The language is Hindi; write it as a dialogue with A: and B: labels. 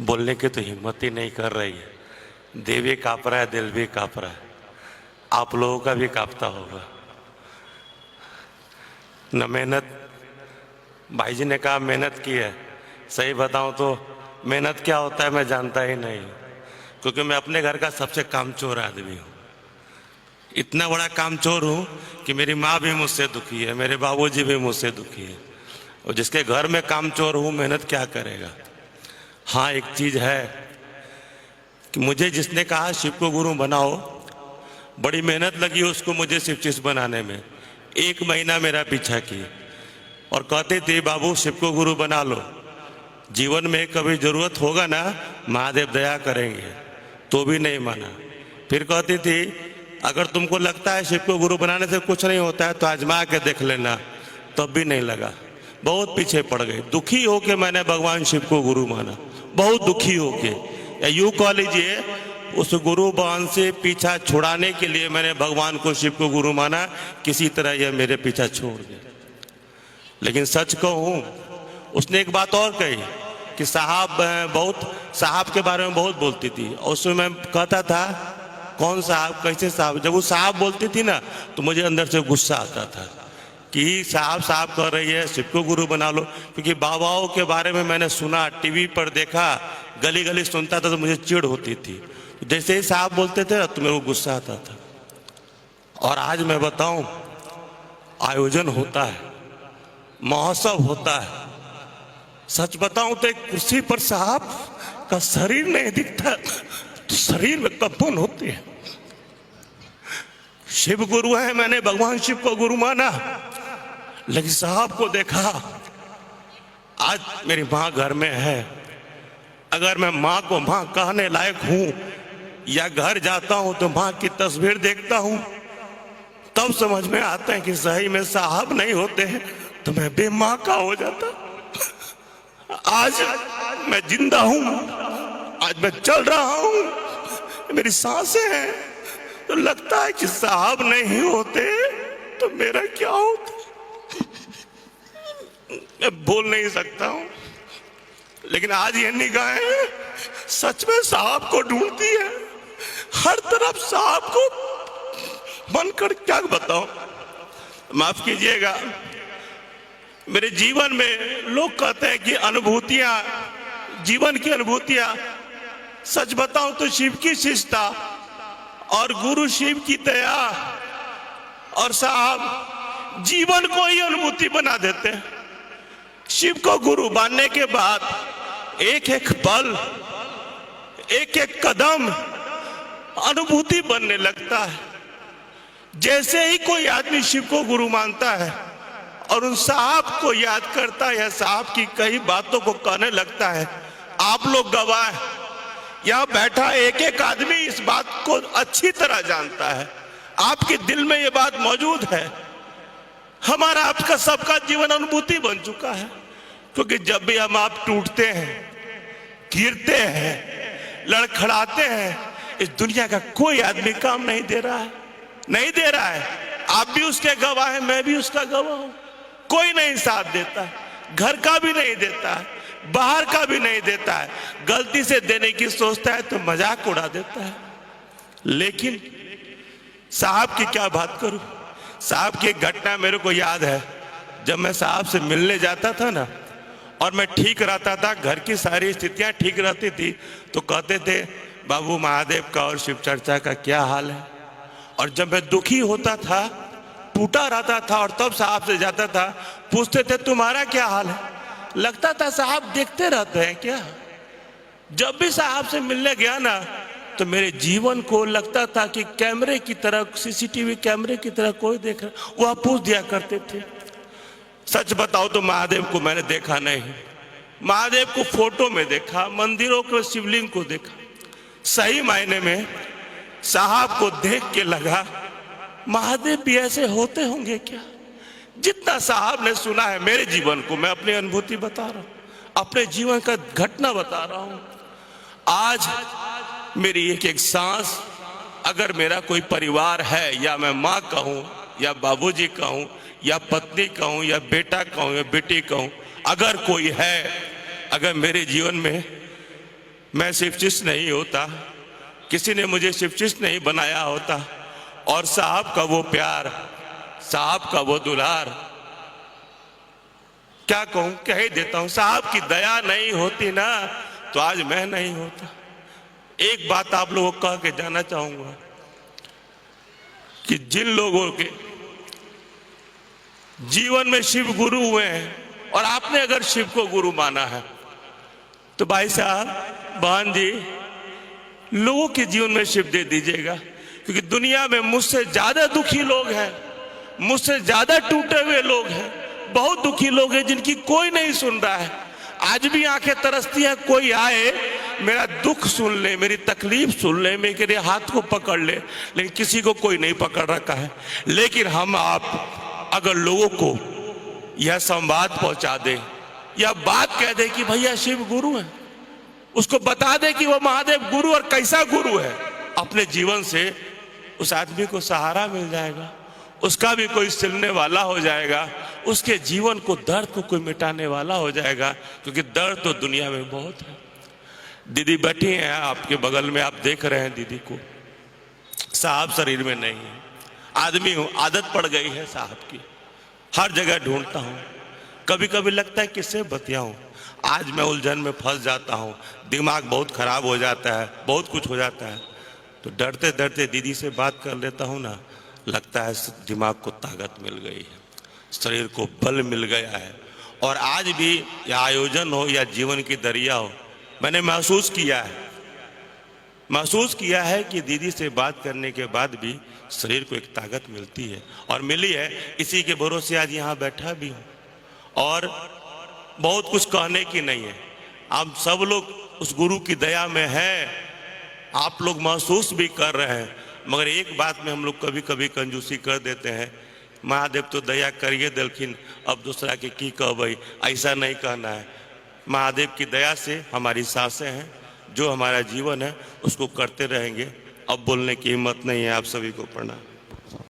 A: बोलने की तो हिम्मत ही नहीं कर रही है। देह भी काँप रहा है, दिल भी काँप रहा है। आप लोगों का भी काँपता होगा न। मेहनत, भाई जी ने कहा मेहनत की है। सही बताऊं तो मेहनत क्या होता है मैं जानता ही नहीं, क्योंकि मैं अपने घर का सबसे कामचोर आदमी हूँ। इतना बड़ा कामचोर हूँ कि मेरी माँ भी मुझसे दुखी है, मेरे बाबूजी भी मुझसे दुखी है। और जिसके घर में कामचोर हूँ, मेहनत क्या करेगा। हाँ, एक चीज़ है कि मुझे जिसने कहा शिव को गुरु बनाओ, बड़ी मेहनत लगी उसको मुझे शिव चीज बनाने में। 1 महीना मेरा पीछा की और कहते थे बाबू शिव को गुरु बना लो, जीवन में कभी जरूरत होगा ना महादेव दया करेंगे। तो भी नहीं माना। फिर कहती थी अगर तुमको लगता है शिव को गुरु बनाने से कुछ नहीं होता है तो आजमा के देख लेना। तब भी नहीं लगा, बहुत पीछे पड़ गए। दुखी होके मैंने भगवान शिव को गुरु माना, बहुत दुखी होके। या यूं कह लीजिए, उस गुरु बाण से पीछा छुड़ाने के लिए मैंने भगवान को शिव को गुरु माना। किसी तरह यह मेरे पीछा छोड़ दे। लेकिन सच कहूं, उसने एक बात और कही कि साहब के बारे में बहुत बोलती थी। और उसमें मैं कहता था कौन साहब, कैसे साहब। जब वो साहब बोलती थी ना तो मुझे अंदर से गुस्सा आता था कि साहब कह रही है, शिव को गुरु बना लो। क्योंकि बाबाओं के बारे में मैंने सुना, टीवी पर देखा, गली गली सुनता था तो मुझे चिढ़ होती थी। जैसे ही साहब बोलते थे ना तो मेरे को गुस्सा आता था। और आज मैं बताऊं, आयोजन होता है, महोत्सव होता है। सच बताऊं तो एक कुर्सी पर साहब का शरीर नहीं दिखता तो शरीर में कंपन होती है। शिव गुरु है, मैंने भगवान शिव को गुरु माना, लेकिन साहब को देखा। आज मेरी माँ घर में है। अगर मैं माँ को माँ कहने लायक हूं या घर जाता हूं तो माँ की तस्वीर देखता हूं, तब समझ में आता है कि सही में साहब नहीं होते तो मैं बेमाँ का हो जाता। आज मैं जिंदा हूं, आज मैं चल रहा हूं, मेरी सांसें हैं, तो लगता है कि साहब नहीं होते तो मेरा क्या होता। मैं बोल नहीं सकता हूं, लेकिन आज ये निगाहें सच में साहब को ढूंढती है। हर तरफ साहब को बनकर क्या बताऊं। माफ कीजिएगा, मेरे जीवन में लोग कहते हैं कि अनुभूतियां, जीवन की अनुभूतियां, सच बताऊं तो शिव की शिष्टता और गुरु शिव की दया और साहब जीवन को ही अनुभूति बना देते हैं। शिव को गुरु मानने के बाद एक एक पल, एक एक कदम अनुभूति बनने लगता है। जैसे ही कोई आदमी शिव को गुरु मानता है और उन साहब को याद करता है या साहब की कई बातों को कहने लगता है, आप लोग गवाह, यहां बैठा एक एक आदमी इस बात को अच्छी तरह जानता है। आपके दिल में ये बात मौजूद है। हमारा आपका सबका जीवन अनुभूति बन चुका है। क्योंकि जब भी हम आप टूटते हैं, गिरते हैं, लड़खड़ाते हैं, इस दुनिया का कोई आदमी काम नहीं दे रहा है, नहीं दे रहा है। आप भी उसके गवाह हैं, मैं भी उसका गवाह हूं। कोई नहीं साथ देता, घर का भी नहीं देता है, बाहर का भी नहीं देता है। गलती से देने की सोचता है तो मजाक उड़ा देता है। लेकिन साहब की क्या बात करूं। साहब की एक घटना मेरे को याद है। जब मैं साहब से मिलने जाता था ना और मैं ठीक रहता था, घर की सारी स्थितियां ठीक रहती थी, तो कहते थे बाबू महादेव का और शिव चर्चा का क्या हाल है। और जब मैं दुखी होता था, टूटा रहता था, और तब साहब से जाता था, पूछते थे तुम्हारा क्या हाल है। लगता था साहब देखते रहते हैं क्या। जब भी साहब से मिलने गया ना तो मेरे जीवन को लगता था कि कैमरे की तरह, सीसीटीवी कैमरे की तरह कोई देख रहा। वह पूछ दिया करते थे। सच बताओ तो महादेव को मैंने देखा नहीं। महादेव को फोटो में देखा, मंदिरों के शिवलिंग को देखा। सही मायने में साहब को देख के लगा महादेव भी ऐसे होते होंगे क्या। जितना साहब ने सुना है मेरे जीवन को, मैं अपनी अनुभूति बता रहा हूं, अपने जीवन का घटना बता रहा हूं। आज मेरी एक एक सांस, अगर मेरा कोई परिवार है, या मैं माँ कहूं या बाबूजी कहूं या पत्नी कहूं या बेटा कहूं या बेटी कहूं, अगर कोई है, अगर मेरे जीवन में मैं शिवचिष्ट नहीं होता, किसी ने मुझे शिवचिष्ट नहीं बनाया होता, और साहब का वो प्यार, साहब का वो दुलार, क्या कहूं, कह ही देता हूं। साहब की दया नहीं होती ना तो आज मैं नहीं होता। एक बात आप लोगों को कह के जाना चाहूंगा कि जिन लोगों के जीवन में शिव गुरु हुए हैं और आपने अगर शिव को गुरु माना है तो भाई साहब, बहन जी, लोगों के जीवन में शिव दे दीजिएगा, क्योंकि दुनिया में मुझसे ज्यादा दुखी लोग हैं, मुझसे ज्यादा टूटे हुए लोग हैं, बहुत दुखी लोग हैं जिनकी कोई नहीं सुन रहा है। आज भी आंखें तरसती हैं कोई आए, मेरा दुख सुन ले, मेरी तकलीफ सुन ले, मेरे हाथ को पकड़ ले, लेकिन किसी को कोई नहीं पकड़ रखा है। लेकिन हम आप अगर लोगों को यह संवाद पहुंचा दे या बात कह दे कि भैया शिव गुरु है, उसको बता दे कि वो महादेव गुरु और कैसा गुरु है, अपने जीवन से उस आदमी को सहारा मिल जाएगा, उसका भी कोई सिलने वाला हो जाएगा, उसके जीवन को, दर्द को कोई मिटाने वाला हो जाएगा, क्योंकि दर्द तो दुनिया में बहुत है। दीदी बैठी हैं आपके बगल में, आप देख रहे हैं दीदी को, साहब शरीर में नहीं है, आदमी हूं, आदत पड़ गई है साहब की, हर जगह ढूंढता हूं, कभी कभी लगता है किससे बतियाऊं, आज मैं उलझन में फंस जाता हूं, दिमाग बहुत खराब हो जाता है, बहुत कुछ हो जाता है, तो डरते डरते दीदी से बात कर लेता हूं ना, लगता है दिमाग को ताकत मिल गई है, शरीर को बल मिल गया है। और आज भी या आयोजन हो या जीवन की दरिया हो, मैंने महसूस किया है कि दीदी से बात करने के बाद भी शरीर को एक ताकत मिलती है, और मिली है, इसी के भरोसे आज यहाँ बैठा भी हूँ। और बहुत कुछ कहने की नहीं है, हम सब लोग उस गुरु की दया में हैं, आप लोग महसूस भी कर रहे हैं, मगर एक बात में हम लोग कभी कभी कंजूसी कर देते हैं, महादेव तो दया करिए दिलखिन, अब दूसरा के की कहबई, ऐसा नहीं कहना है। महादेव की दया से हमारी सांसें हैं, जो हमारा जीवन है उसको करते रहेंगे। अब बोलने की हिम्मत नहीं है। आप सभी को प्रणाम।